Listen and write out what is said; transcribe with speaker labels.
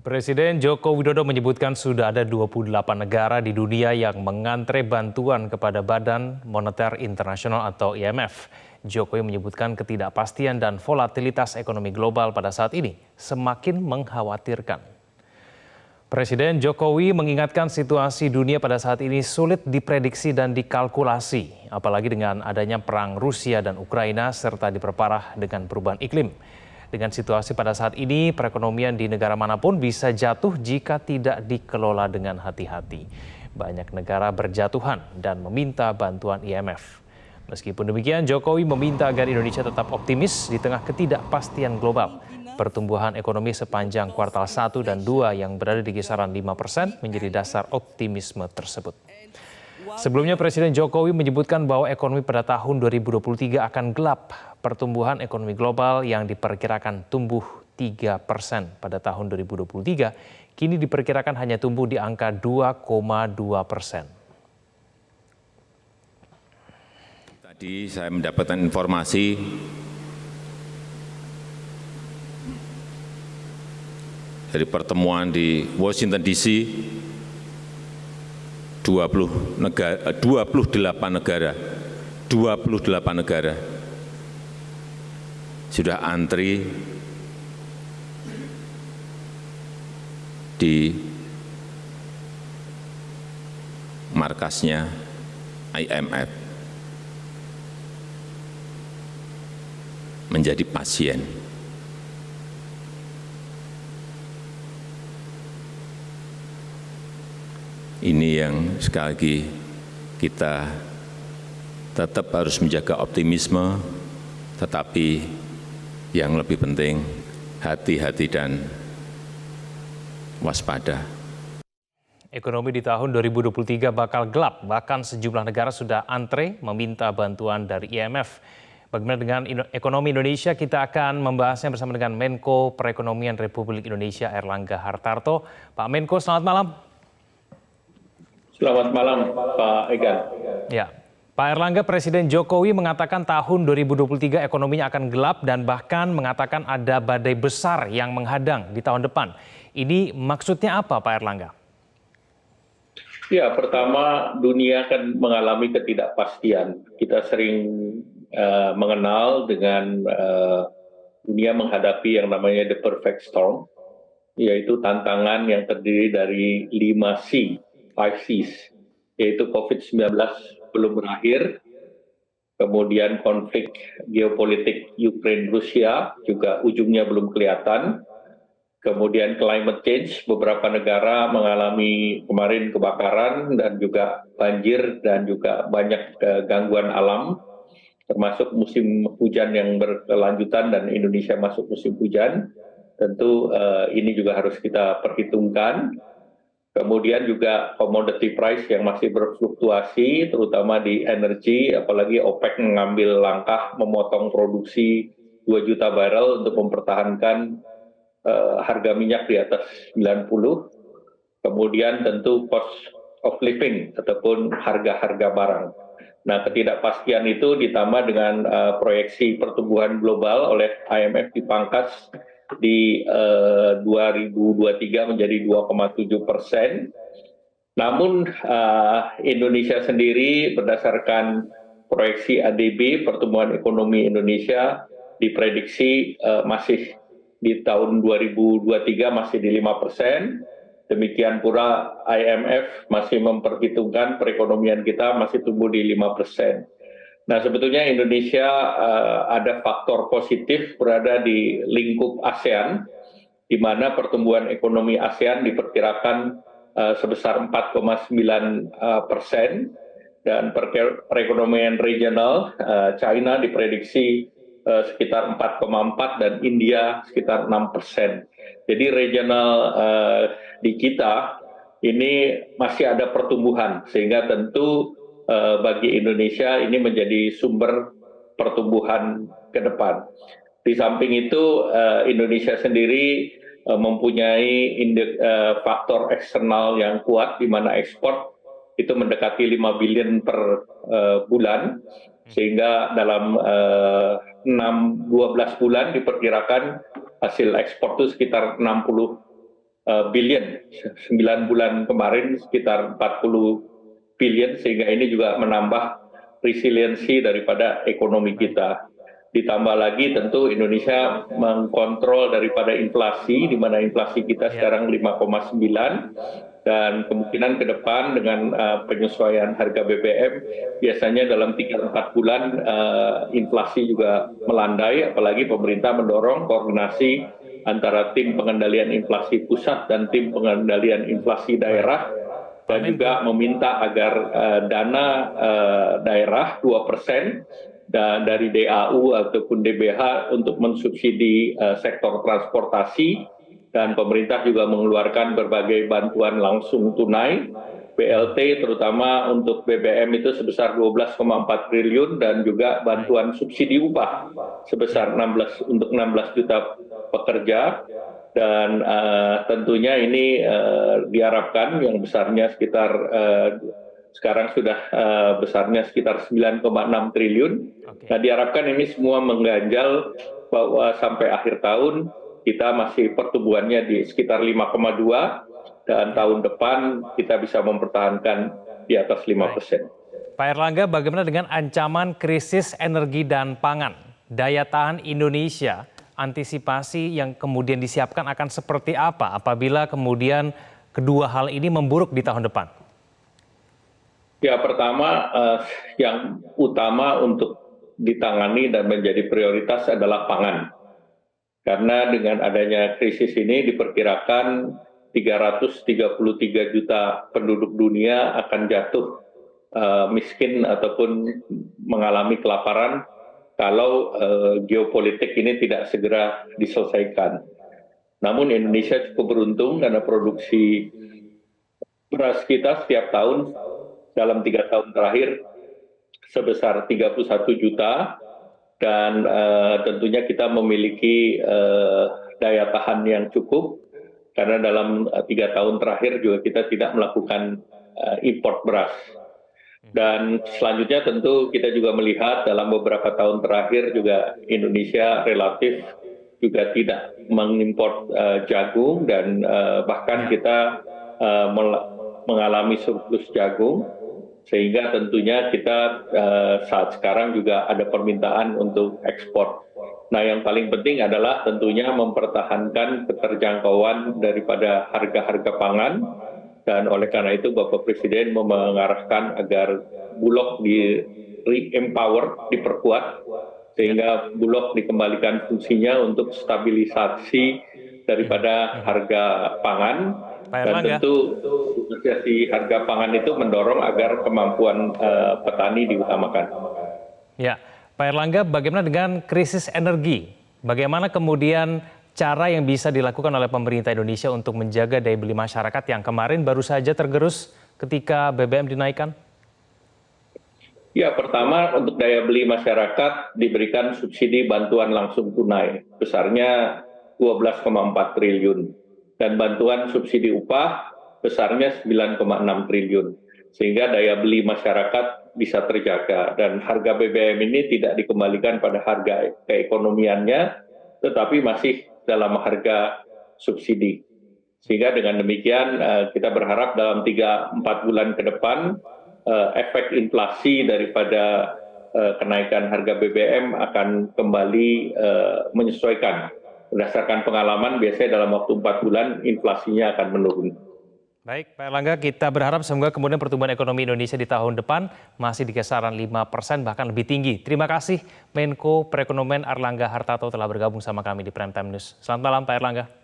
Speaker 1: Presiden Joko Widodo menyebutkan sudah ada 28 negara di dunia yang mengantre bantuan kepada Badan Moneter Internasional atau IMF. Jokowi menyebutkan ketidakpastian dan volatilitas ekonomi global pada saat ini semakin mengkhawatirkan. Presiden Jokowi mengingatkan situasi dunia pada saat ini sulit diprediksi dan dikalkulasi, apalagi dengan adanya perang Rusia dan Ukraina serta diperparah dengan perubahan iklim. Dengan situasi pada saat ini, perekonomian di negara manapun bisa jatuh jika tidak dikelola dengan hati-hati. Banyak negara berjatuhan dan meminta bantuan IMF. Meskipun demikian, Jokowi meminta agar Indonesia tetap optimis di tengah ketidakpastian global. Pertumbuhan ekonomi sepanjang kuartal 1 dan 2 yang berada di kisaran 5% menjadi dasar optimisme tersebut. Sebelumnya Presiden Jokowi menyebutkan bahwa ekonomi pada tahun 2023 akan gelap. Pertumbuhan ekonomi global yang diperkirakan tumbuh 3% pada tahun 2023, kini diperkirakan hanya tumbuh di angka 2,2%.
Speaker 2: Tadi saya mendapatkan informasi dari pertemuan di Washington DC, 28 negara sudah antri di markasnya IMF menjadi pasien. Ini yang sekali lagi kita tetap harus menjaga optimisme, tetapi yang lebih penting hati-hati dan waspada.
Speaker 1: Ekonomi di tahun 2023 bakal gelap, bahkan sejumlah negara sudah antre meminta bantuan dari IMF. Bagaimana dengan ekonomi Indonesia? Kita akan membahasnya bersama dengan Menko Perekonomian Republik Indonesia Airlangga Hartarto. Pak Menko, selamat malam.
Speaker 3: Selamat malam, Pak Egan.
Speaker 1: Ya, Pak Airlangga, Presiden Jokowi mengatakan tahun 2023 ekonominya akan gelap dan bahkan mengatakan ada badai besar yang menghadang di tahun depan. Ini maksudnya apa, Pak Airlangga?
Speaker 3: Ya, pertama dunia akan mengalami ketidakpastian. Kita sering mengenal dengan dunia menghadapi yang namanya the perfect storm, yaitu tantangan yang terdiri dari 5 Cs, yaitu COVID-19 belum berakhir, kemudian konflik geopolitik Ukraina-Rusia juga ujungnya belum kelihatan, kemudian climate change, beberapa negara mengalami kemarin kebakaran dan juga banjir dan juga banyak gangguan alam, termasuk musim hujan yang berkelanjutan dan Indonesia masuk musim hujan. Tentu ini juga harus kita perhitungkan. Kemudian juga commodity price yang masih berfluktuasi, terutama di energi, apalagi OPEC mengambil langkah memotong produksi 2 juta barel untuk mempertahankan harga minyak di atas 90. Kemudian tentu cost of living ataupun harga-harga barang. Nah, ketidakpastian itu ditambah dengan proyeksi pertumbuhan global oleh IMF dipangkas di 2023 menjadi 2,7%. Namun Indonesia sendiri berdasarkan proyeksi ADB pertumbuhan ekonomi Indonesia diprediksi masih di tahun 2023 masih di 5%. Demikian pula IMF masih memperhitungkan perekonomian kita masih tumbuh di 5%. Nah, sebetulnya Indonesia ada faktor positif berada di lingkup ASEAN, di mana pertumbuhan ekonomi ASEAN diperkirakan sebesar 4,9%, dan perekonomian regional China diprediksi sekitar 4,4 dan India sekitar 6%. Jadi regional di kita ini masih ada pertumbuhan, sehingga tentu bagi Indonesia ini menjadi sumber pertumbuhan ke depan. Di samping itu Indonesia sendiri mempunyai faktor eksternal yang kuat, di mana ekspor itu mendekati 5 billion per bulan, sehingga dalam 12 bulan diperkirakan hasil ekspor itu sekitar 60 billion. 9 bulan kemarin sekitar 40 billion, sehingga ini juga menambah resiliensi daripada ekonomi kita. Ditambah lagi tentu Indonesia mengkontrol daripada inflasi, di mana inflasi kita sekarang 5,9, dan kemungkinan ke depan dengan penyesuaian harga BBM biasanya dalam 3-4 bulan inflasi juga melandai, apalagi pemerintah mendorong koordinasi antara tim pengendalian inflasi pusat dan tim pengendalian inflasi daerah, dan juga meminta agar dana daerah 2% dari DAU ataupun DBH untuk mensubsidi sektor transportasi, dan pemerintah juga mengeluarkan berbagai bantuan langsung tunai, BLT terutama untuk BBM itu sebesar 12,4 triliun, dan juga bantuan subsidi upah sebesar 16 juta pekerja. Dan tentunya ini diharapkan yang besarnya sekitar sekarang sudah besarnya sekitar 9,6 triliun. Nah, diharapkan ini semua mengganjal bahwa sampai akhir tahun kita masih pertumbuhannya di sekitar 5,2, dan tahun depan kita bisa mempertahankan di atas 5%.
Speaker 1: Pak Erlangga, bagaimana dengan ancaman krisis energi dan pangan? Daya tahan Indonesia, antisipasi yang kemudian disiapkan akan seperti apa apabila kemudian kedua hal ini memburuk di tahun depan?
Speaker 3: Ya, pertama yang utama untuk ditangani dan menjadi prioritas adalah pangan. Karena dengan adanya krisis ini diperkirakan 333 juta penduduk dunia akan jatuh miskin ataupun mengalami kelaparan kalau geopolitik ini tidak segera diselesaikan. Namun Indonesia cukup beruntung karena produksi beras kita setiap tahun dalam 3 tahun terakhir sebesar 31 juta, dan tentunya kita memiliki daya tahan yang cukup, karena dalam 3 tahun terakhir juga kita tidak melakukan import beras. Dan selanjutnya tentu kita juga melihat dalam beberapa tahun terakhir juga Indonesia relatif juga tidak mengimpor jagung, dan bahkan kita mengalami surplus jagung, sehingga tentunya kita saat sekarang juga ada permintaan untuk ekspor. Nah, yang paling penting adalah tentunya mempertahankan keterjangkauan daripada harga-harga pangan, dan oleh karena itu Bapak Presiden mengarahkan agar Bulog di re-empower, diperkuat, sehingga Bulog dikembalikan fungsinya untuk stabilisasi daripada harga pangan. Dan tentu negosiasi harga pangan itu mendorong agar kemampuan petani diutamakan.
Speaker 1: Ya, Pak Erlangga, bagaimana dengan krisis energi? Bagaimana kemudian cara yang bisa dilakukan oleh pemerintah Indonesia untuk menjaga daya beli masyarakat yang kemarin baru saja tergerus ketika BBM dinaikkan?
Speaker 3: Ya, pertama untuk daya beli masyarakat diberikan subsidi bantuan langsung tunai besarnya 12,4 triliun. Dan bantuan subsidi upah besarnya 9,6 triliun. Sehingga daya beli masyarakat bisa terjaga, dan harga BBM ini tidak dikembalikan pada harga keekonomiannya, tetapi masih dalam harga subsidi. Sehingga dengan demikian kita berharap dalam 3-4 bulan ke depan efek inflasi daripada kenaikan harga BBM akan kembali menyesuaikan. Berdasarkan pengalaman, biasanya dalam waktu 4 bulan inflasinya akan menurun.
Speaker 1: Baik, Pak Erlangga, kita berharap semoga kemudian pertumbuhan ekonomi Indonesia di tahun depan masih di kisaran 5%, bahkan lebih tinggi. Terima kasih Menko Perekonomian Erlangga Hartarto telah bergabung sama kami di Prime Time News. Selamat malam Pak Erlangga.